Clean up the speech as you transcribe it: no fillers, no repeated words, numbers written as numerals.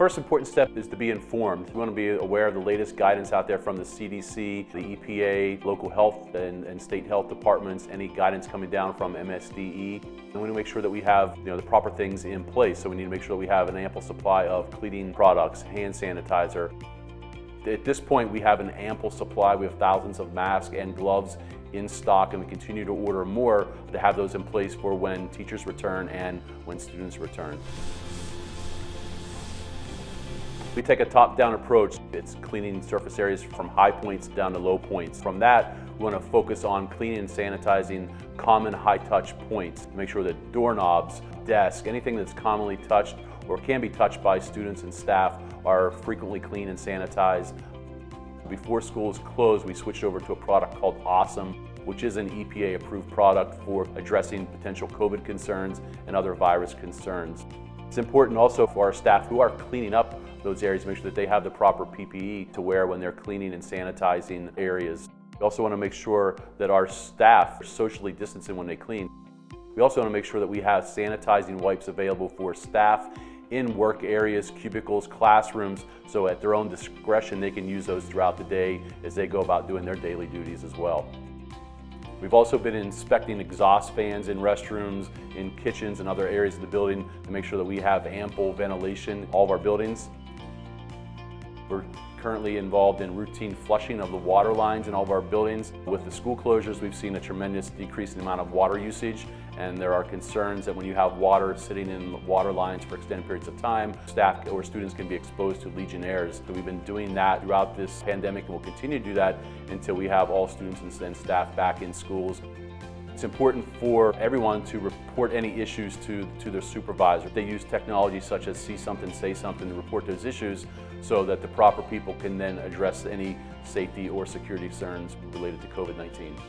first important step is to be informed. We want to be aware of the latest guidance out there from the CDC, the EPA, local health and state health departments, any guidance coming down from MSDE. And we want to make sure that we have the proper things in place. So we need to make sure that we have an ample supply of cleaning products, hand sanitizer. At this point, we have an ample supply. We have thousands of masks and gloves in stock, and we continue to order more to have those in place for when teachers return and when students return. We take a top-down approach. It's cleaning surface areas from high points down to low points. From that, we want to focus on cleaning and sanitizing common high-touch points. Make sure that doorknobs, desks, anything that's commonly touched or can be touched by students and staff are frequently cleaned and sanitized. Before schools closed, we switched over to a product called Awesome, which is an EPA-approved product for addressing potential COVID concerns and other virus concerns. It's important also for our staff who are cleaning up those areas to make sure that they have the proper PPE to wear when they're cleaning and sanitizing areas. We also want to make sure that our staff are socially distancing when they clean. We also want to make sure that we have sanitizing wipes available for staff in work areas, cubicles, classrooms, so at their own discretion they can use those throughout the day as they go about doing their daily duties as well. We've also been inspecting exhaust fans in restrooms, in kitchens and other areas of the building to make sure that we have ample ventilation in all of our buildings. We're currently involved in routine flushing of the water lines in all of our buildings. With the school closures, we've seen a tremendous decrease in the amount of water usage, and there are concerns that when you have water sitting in water lines for extended periods of time, staff or students can be exposed to Legionnaires. So we've been doing that throughout this pandemic, and we'll continue to do that until we have all students and staff back in schools. It's important for everyone to report any issues to their supervisor. They use technology such as See Something, Say Something to report those issues so that the proper people can then address any safety or security concerns related to COVID-19.